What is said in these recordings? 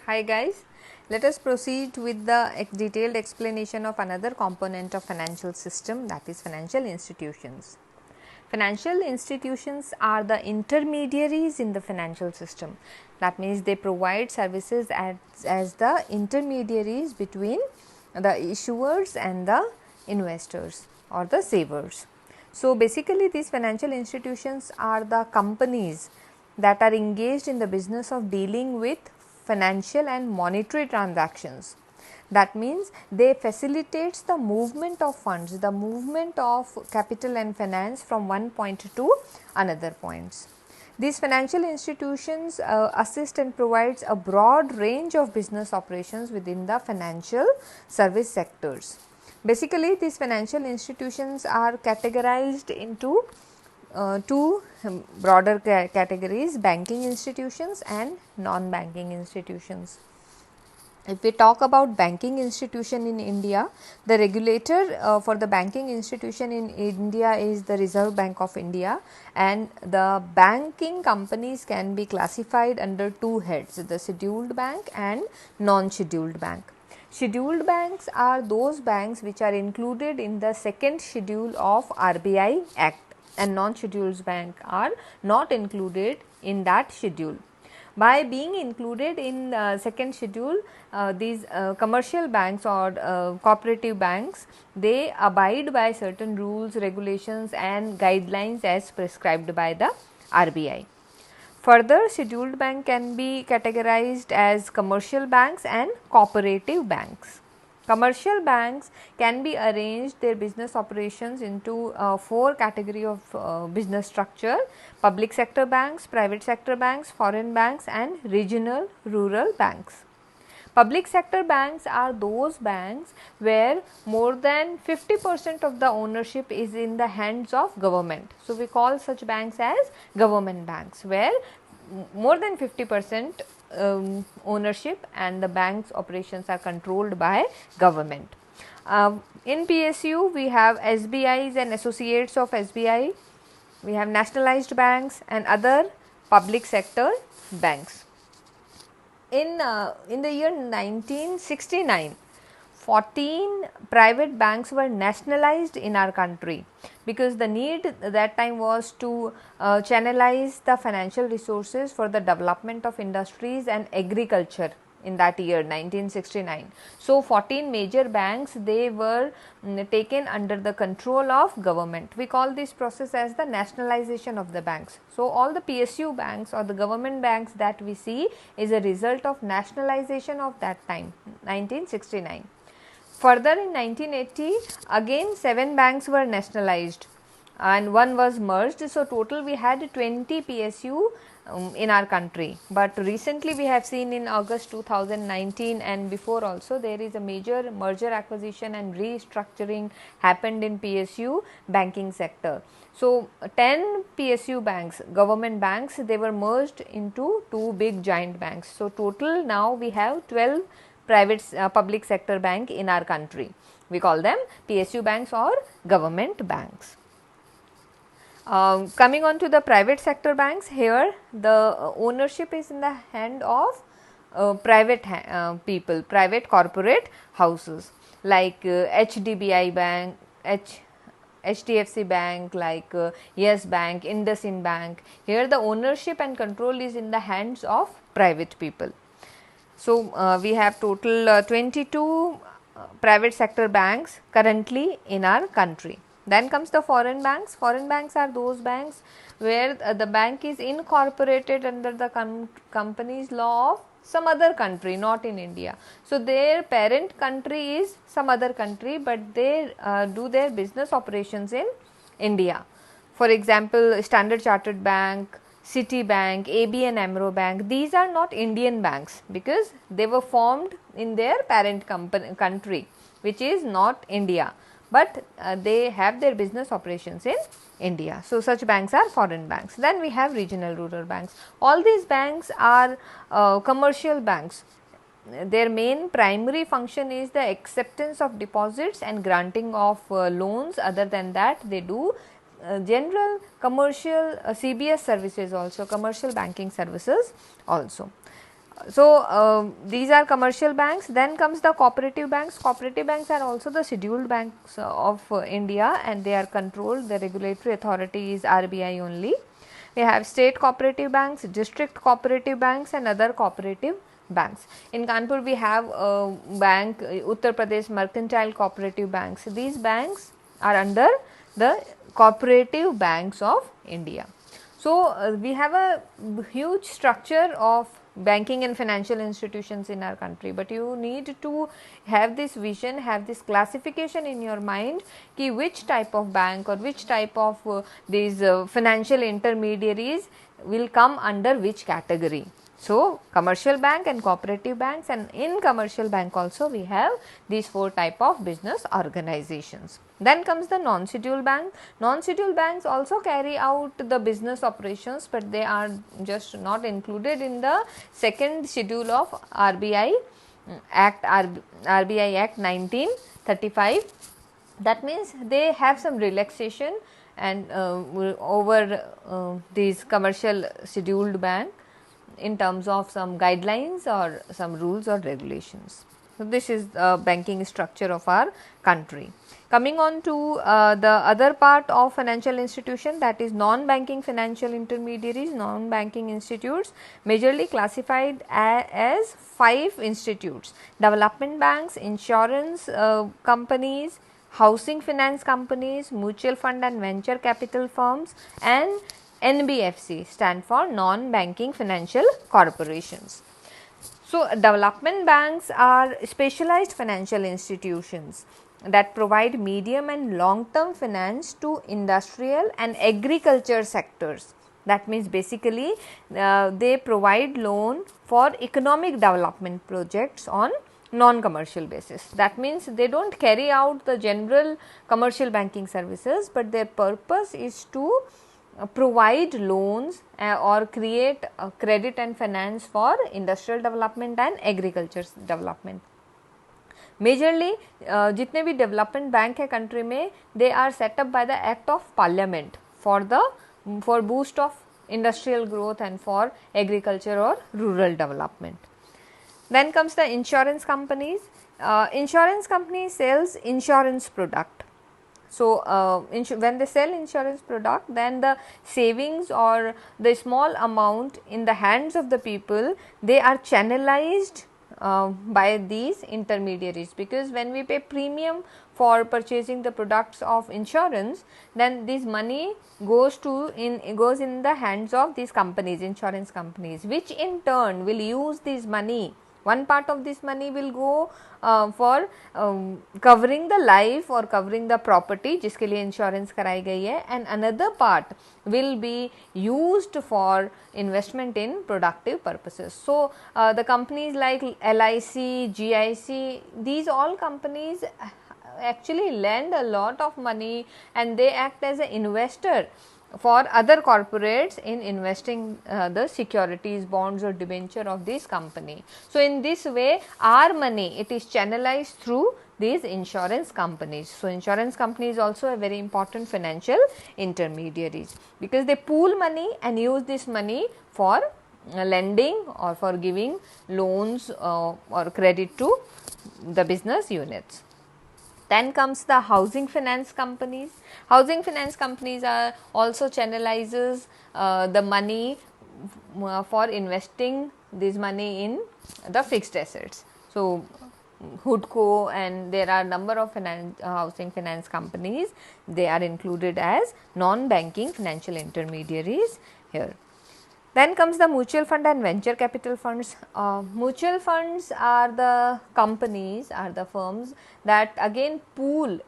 Hi guys, let us proceed with the detailed explanation of another component of financial system, that is financial institutions. Financial institutions are the intermediaries in the financial system. That means they provide services as the intermediaries between the issuers and the investors or the savers. So, basically these financial institutions are the companies that are engaged in the business of dealing with financial and monetary transactions. That means they facilitates the movement of funds, the movement of capital and finance from one point to another points. These financial institutions assist and provides a broad range of business operations within the financial service sectors. Basically, these financial institutions are categorized into two broader categories: banking institutions and non-banking institutions. If we talk about banking institution in India, the regulator for the banking institution in India is the Reserve Bank of India, and the banking companies can be classified under two heads: the scheduled bank and non-scheduled bank. Scheduled banks are those banks which are included in the second schedule of RBI Act, and non-scheduled banks are not included in that schedule. By being included in second schedule, these commercial banks or cooperative banks, they abide by certain rules, regulations and guidelines as prescribed by the RBI. Further, scheduled bank can be categorized as commercial banks and cooperative banks. Commercial banks can be arranged their business operations into four category of business structure: public sector banks, private sector banks, foreign banks and regional rural banks. Public sector banks are those banks where more than 50% of the ownership is in the hands of government. So, we call such banks as government banks, where more than 50% ownership and the bank's operations are controlled by government. In PSU, we have SBIs and associates of SBI, we have nationalized banks and other public sector banks. In the year 1969, 14 private banks were nationalized in our country, because the need that time was to channelize the financial resources for the development of industries and agriculture in that year 1969. So, 14 major banks, they were taken under the control of government. We call this process as the nationalization of the banks. So, all the PSU banks or the government banks that we see is a result of nationalization of that time 1969. Further, in 1980, again 7 banks were nationalized and one was merged. So, total we had 20 PSU in our country. But recently we have seen in August 2019 and before also, there is a major merger, acquisition and restructuring happened in PSU banking sector. So, 10 PSU banks, government banks, they were merged into 2 big giant banks. So, total now we have 12 private public sector bank in our country. We call them PSU banks or government banks. Coming on to the private sector banks, here the ownership is in the hand of private people, private corporate houses like HDBI Bank, HDFC Bank, like Yes Bank, IndusInd Bank. Here the ownership and control is in the hands of private people. So, we have total 22 private sector banks currently in our country. Then comes the foreign banks. Foreign banks are those banks where the bank is incorporated under the company's law of some other country, not in India. So, their parent country is some other country, but they do their business operations in India. For example, Standard Chartered Bank, Citibank, ABN AMRO Bank, these are not Indian banks because they were formed in their parent country, which is not India, but they have their business operations in India. So, such banks are foreign banks. Then we have regional rural banks. All these banks are commercial banks. Their main primary function is the acceptance of deposits and granting of loans. Other than that, they do general commercial CBS services also, commercial banking services also. So these are commercial banks. Then comes the cooperative banks. Cooperative banks are also the scheduled banks of India, and they are controlled. The regulatory authority is RBI only. We have state cooperative banks, district cooperative banks, and other cooperative banks. In Kanpur we have a bank, Uttar Pradesh Mercantile Cooperative Banks. These banks are under the cooperative banks of India. So we have a huge structure of banking and financial institutions in our country, but you need to have this vision, have this classification in your mind ki which type of bank or which type of these financial intermediaries will come under which category. So commercial bank and cooperative banks, and in commercial bank also we have these 4 type of business organizations. Then comes the non-scheduled bank. Non-scheduled banks also carry out the business operations, but they are just not included in the second schedule of RBI Act, RBI Act 1935. That means they have some relaxation and over these commercial scheduled bank in terms of some guidelines or some rules or regulations. So this is the banking structure of our country. Coming on to the other part of financial institution, that is non-banking financial intermediaries, non-banking institutes, majorly classified as 5 institutes: development banks, insurance companies, housing finance companies, mutual fund and venture capital firms, and NBFC stand for non-banking financial corporations. So development banks are specialized financial institutions that provide medium and long term finance to industrial and agriculture sectors. That means basically they provide loan for economic development projects on non-commercial basis. That means they don't carry out the general commercial banking services, but their purpose is to provide loans or create credit and finance for industrial development and agriculture development. Majorly जितने भी development bank है country में, they are set up by the act of parliament for boost of industrial growth and for agriculture और rural development. Then comes the insurance companies. Insurance company sells insurance product. So when they sell insurance product, then the savings or the small amount in the hands of the people, they are channelized by these intermediaries, because when we pay premium for purchasing the products of insurance, then this money goes in the hands of these companies, insurance companies, which in turn will use this money. One part of this money will go for covering the life or covering the property जिसके लिए insurance कराई गई है, and another part will be used for investment in productive purposes. So the companies like LIC, GIC, these all companies actually lend a lot of money and they act as an investor for other corporates in investing the securities, bonds or debenture of this company. So in this way our money, it is channelized through these insurance companies. So insurance company is also a very important financial intermediaries, because they pool money and use this money for lending or for giving loans or credit to the business units. Then comes the housing finance companies. Housing finance companies are also channelizes the money for investing this money in the fixed assets. So HUDCO, and there are number of housing finance companies, they are included as non-banking financial intermediaries here. Then comes the mutual fund and venture capital funds. Mutual funds are the companies, are the firms that again pool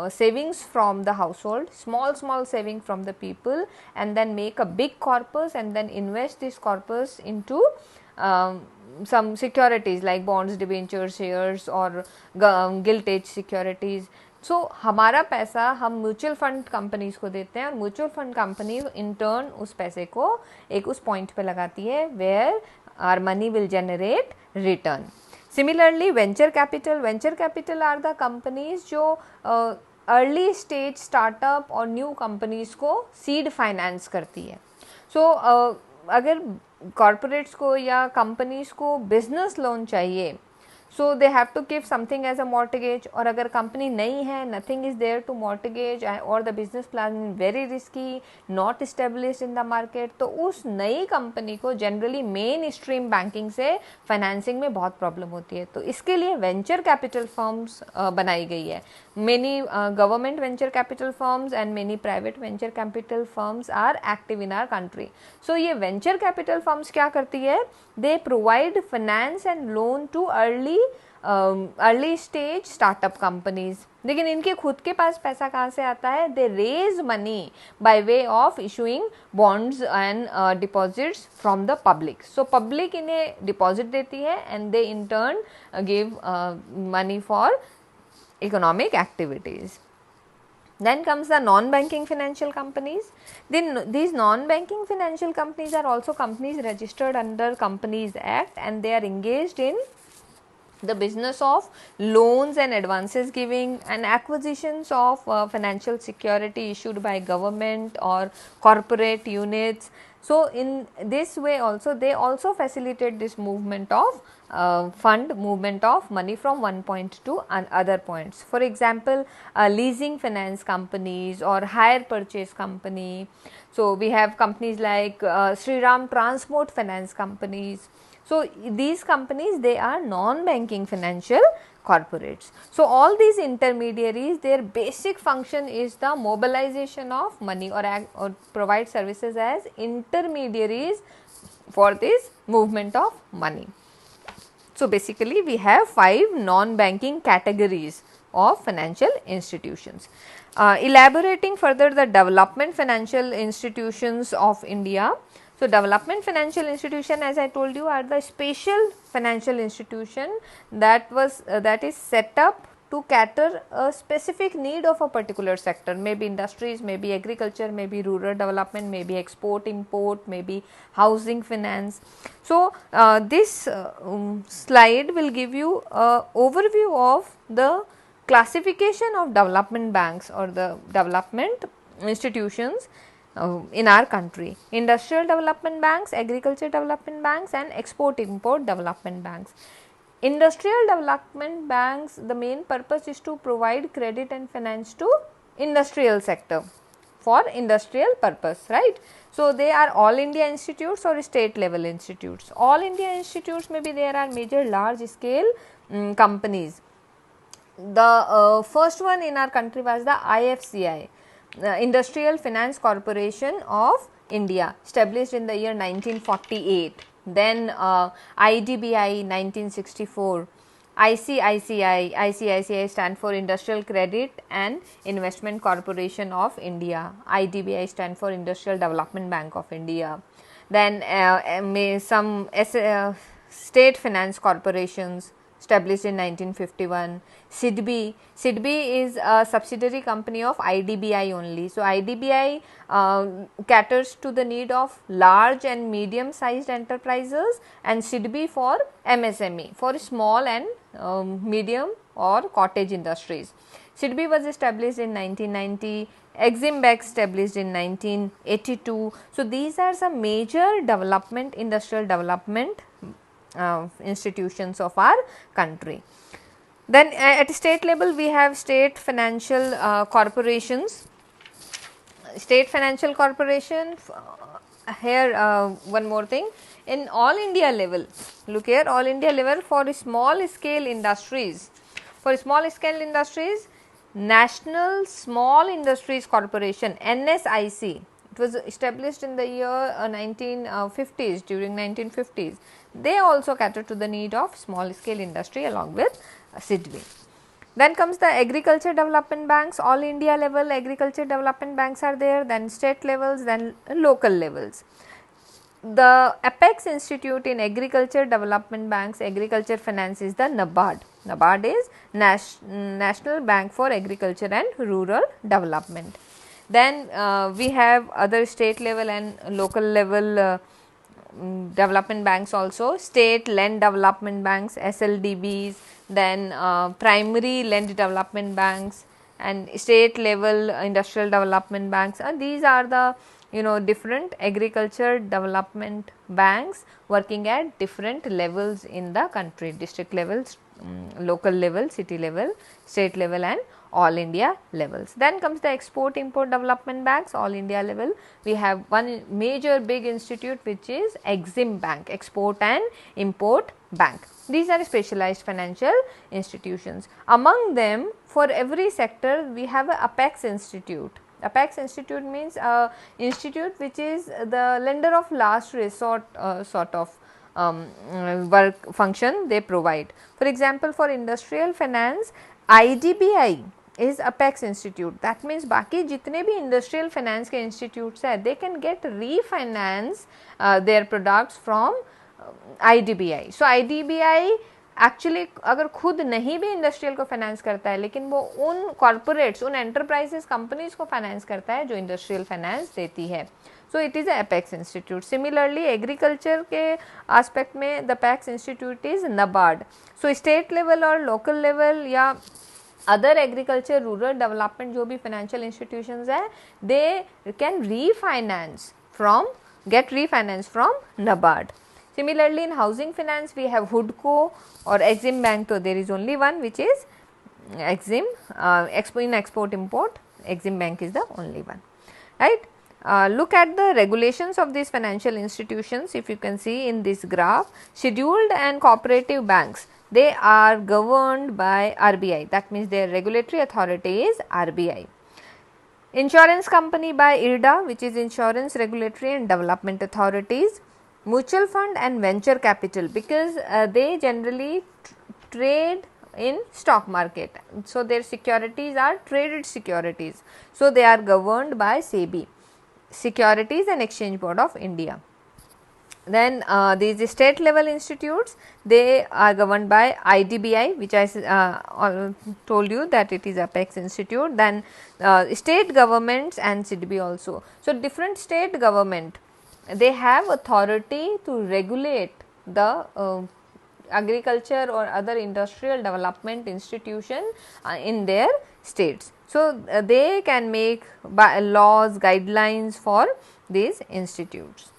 savings from the household, small saving from the people, and then make a big corpus and then invest this corpus into some securities like bonds, debentures, shares or gilt-edged securities. सो हमारा पैसा हम mutual fund companies को देते हैं और mutual fund company in turn उस पैसे को एक उस पॉइंट पे लगाती है where our money will generate return. Similarly venture capital are the companies जो अर्ली स्टेज स्टार्टअप और न्यू कंपनीज को सीड फाइनेंस करती है. सो अगर कॉरपोरेट्स को या कंपनीज को बिजनेस लोन चाहिए, so they have to give something as a mortgage, और अगर कंपनी नहीं है, nothing is there to mortgage और the business plan very risky, not established in the market, तो उस नई कंपनी को जनरली मेन स्ट्रीम बैंकिंग से फाइनेंसिंग में बहुत प्रॉब्लम होती है। तो इसके लिए वेंचर कैपिटल फर्म्स बनाई गई है। Many government venture capital firms and many private venture capital firms are active in our country. So ये वेंचर कैपिटल फर्म्स क्या करती है, they provide finance and loan to early stage startup companies. लेकिन इनके खुद के पास पैसा कहाँ से आता है, they raise money by way of issuing bonds and deposits from the public. So public इन्हें डिपॉजिट देती है and they in turn give money for economic activities. Then comes the non-banking financial companies. Then these non-banking financial companies are also companies registered under Companies Act, and they are engaged in the business of loans and advances giving and acquisitions of financial security issued by government or corporate units. So in this way also they also facilitate this movement of fund movement of money from one point to other points. For example, leasing finance companies or hire purchase company. So we have companies like Shriram Transport Finance companies. So these companies, they are non-banking financial corporates. So all these intermediaries, their basic function is the mobilization of money or provide services as intermediaries for this movement of money. So basically we have 5 non-banking categories of financial institutions. Elaborating further the development financial institutions of India. So development financial institution, as I told you, are the special financial institution that is set up to cater a specific need of a particular sector, maybe industries, maybe agriculture, maybe rural development, maybe export import, maybe housing finance. So this slide will give you a overview of the classification of development banks or the development institutions in our country: industrial development banks, agriculture development banks, and export import development banks. Industrial development banks, the main purpose is to provide credit and finance to industrial sector for industrial purpose, right. So they are all India institutes or state level institutes. All India institutes, maybe there are major large scale companies. The first one in our country was the IFCI, Industrial Finance Corporation of India, established in the year 1948. Then IDBI 1964, ICICI stand for Industrial Credit and Investment Corporation of India, IDBI stand for Industrial Development Bank of India. Then some state finance corporations established in 1951. SIDBI is a subsidiary company of IDBI only. So IDBI caters to the need of large and medium sized enterprises, and SIDBI for MSME, for small and medium or cottage industries. SIDBI was established in 1990. Exim Bank established in 1982. So these are some major development, industrial development institutions of our country. Then at state level we have state financial corporations. State financial corporation, here one more thing, in all India level, look here, all India level for small scale industries, National Small Industries Corporation, NSIC, it was established in the year 1950s, during 1950s. They also cater to the need of small scale industry along with SIDBI. Then comes the agriculture development banks. All India level agriculture development banks are there, then state levels, then local levels. The apex institute in agriculture development banks, agriculture finance, is the NABARD. NABARD is National Bank for Agriculture and Rural Development. Then we have other state level and local level development banks also, state land development banks, SLDBs, then primary land development banks and state level industrial development banks. These are the different agriculture development banks working at different levels in the country, district levels, local level, city level, state level and all India levels. Then comes the export import development banks, all India level. We have one major big institute which is Exim Bank, Export and Import Bank. These are specialized financial institutions. Among them, for every sector we have a Apex Institute. Apex Institute means institute which is the lender of last resort sort of work function they provide. For example, for industrial finance, IDBI is Apex Institute. That means बाकी जितने भी industrial finance के institutes है, they can get refinance their products from IDBI. So IDBI actually अगर खुद नहीं भी industrial को फाइनेंस करता है, लेकिन वो उन कॉर्पोरेट्स, उन एंटरप्राइजेस, कंपनीज को फाइनेंस करता है जो इंडस्ट्रियल फाइनेंस देती है. So it is apex institute. Similarly agriculture के एस्पेक्ट में the apex institute is NABARD. So state level और लोकल लेवल या अदर एग्रीकल्चर रूरल डेवलपमेंट जो भी फाइनेंशियल इंस्टीट्यूशंस है, they can refinance from get refinance from NABARD. Similarly, in housing finance we have HUDCO or Exim Bank. So there is only one which is Exim. In export import, Exim Bank is the only one, right? Look at the regulations of these financial institutions. If you can see in this graph, scheduled and cooperative banks, they are governed by RBI. That means their regulatory authority is RBI. Insurance company by IRDA, which is Insurance Regulatory and Development Authorities. Mutual fund and venture capital, because they generally trade in stock market. So their securities are traded securities. So they are governed by SEBI, Securities and Exchange Board of India. Then these state level institutes, they are governed by IDBI, which I told you that it is Apex Institute. Then state governments and SIDBI also. So different state government, they have authority to regulate the agriculture or other industrial development institution in their states. So they can make laws, guidelines for these institutes.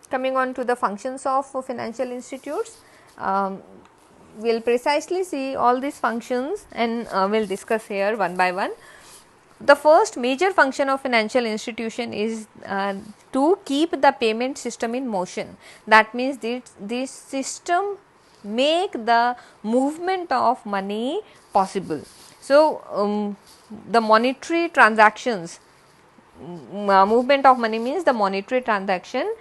Coming on to the functions of financial institutes, we will precisely see all these functions and we will discuss here one by one. The first major function of financial institution is to keep the payment system in motion. That means this system make the movement of money possible. So the monetary transactions, movement of money means the monetary transaction.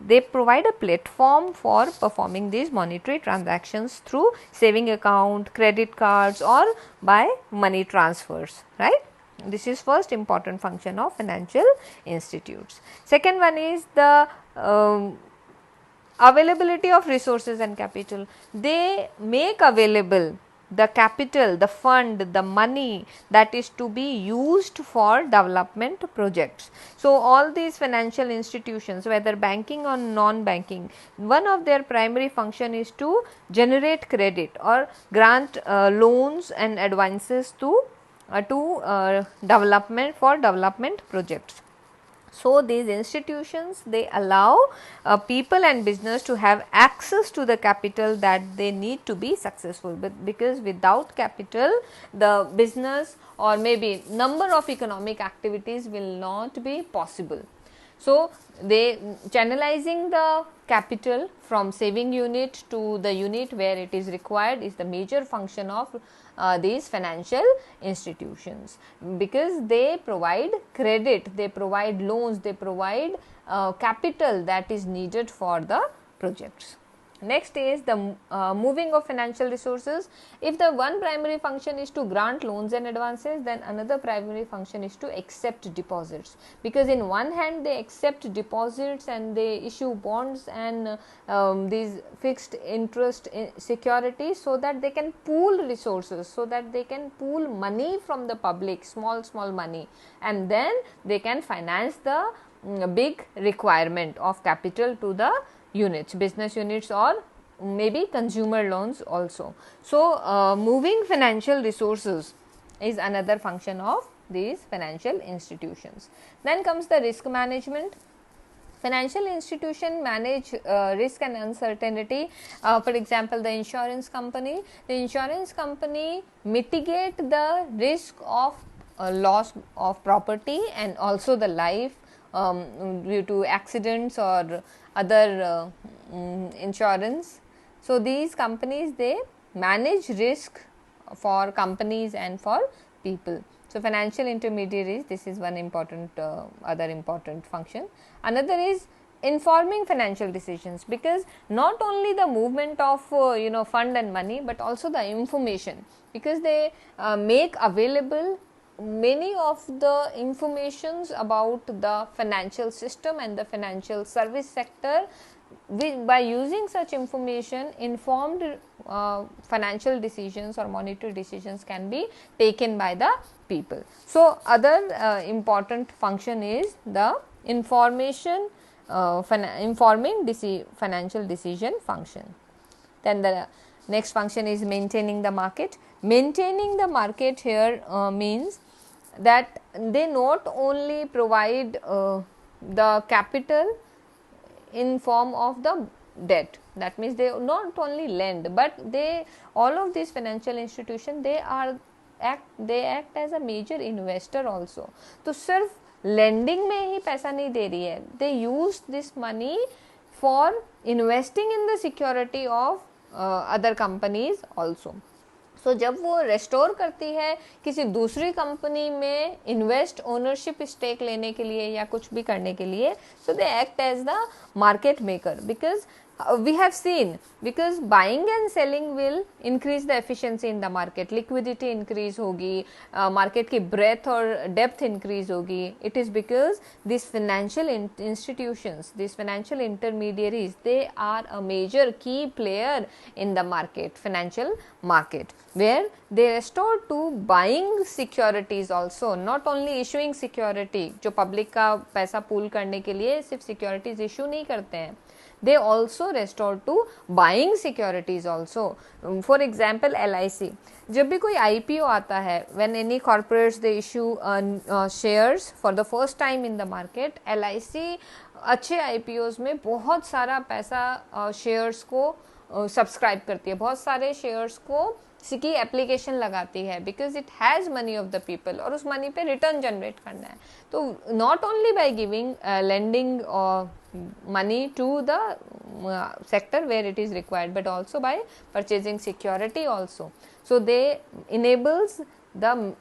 They provide a platform for performing these monetary transactions through saving account, credit cards or by money transfers, right. This is first important function of financial institutes. Second one is the availability of resources and capital. They make available the capital, the fund, the money that is to be used for development projects. So all these financial institutions, whether banking or non-banking, one of their primary function is to generate credit or grant loans and advances to development for development projects. So these institutions, they allow people and business to have access to the capital that they need to be successful, but because without capital the business or maybe number of economic activities will not be possible. So they channelizing the capital from saving unit to the unit where it is required is the major function of these financial institutions, because they provide credit, they provide loans, they provide capital that is needed for the projects. Next is the moving of financial resources. If the one primary function is to grant loans and advances, then another primary function is to accept deposits, because in one hand they accept deposits and they issue bonds and these fixed interest securities, so that they can pool resources, so that they can pool money from the public, small money, and then they can finance the big requirement of capital to the units, business units or maybe consumer loans also. So moving financial resources is another function of these financial institutions. Then comes the risk management. Financial institution manage risk and uncertainty. For example, the insurance company. The insurance company mitigate the risk of loss of property and also the life due to accidents or other insurance. So these companies, they manage risk for companies and for people. So financial intermediaries, this is one important other important function. Another is informing financial decisions, because not only the movement of fund and money, but also the information, because they make available many of the informations about the financial system and the financial service sector. By using such information, informed financial decisions or monetary decisions can be taken by the people. So other important function is the information informing financial decision function. Then the next function is maintaining the market. Maintaining the market here means that they not only provide the capital in form of the debt, that means they not only lend, but they, all of these financial institutions, they act as a major investor also. तो सिर्फ lending में ही पैसा नहीं दे रही है, they use this money for investing in the security of other companies also. So जब वो restore करती है किसी दूसरी कंपनी में इन्वेस्ट ओनरशिप स्टेक लेने के लिए या कुछ भी करने के लिए, so they act as the market maker, because we have seen, because buying and selling will increase the efficiency in the market, liquidity increase होगी, market की breadth और depth increase होगी. It is because these financial institutions, these financial intermediaries, they are a major key player in the market, financial market, where they restore to buying securities also, not only issuing security. जो public का पैसा pool करने के लिए सिर्फ securities issue नहीं करते हैं, they also restore to buying securities also. For example, LIC, जब भी कोई IPO आता है, when any corporates they issue shares for the first time in the market, LIC अच्छे IPOs में बहुत सारा पैसा shares को सब्सक्राइब करती है, बहुत सारे शेयर्स को की एप्लीकेशन लगाती है, because it has money of the people, और उस मनी पे रिटर्न जनरेट करना है. तो not only by giving lending money to the sector where it is required, but also by purchasing security also. So they enables the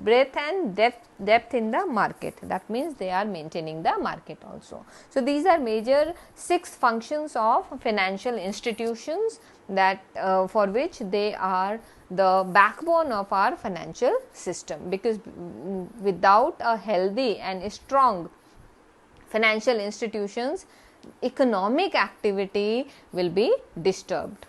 breadth and depth in the market. That means they are maintaining the market also. So these are major 6 functions of financial institutions that for which they are the backbone of our financial system, because without a healthy and strong financial institutions, economic activity will be disturbed.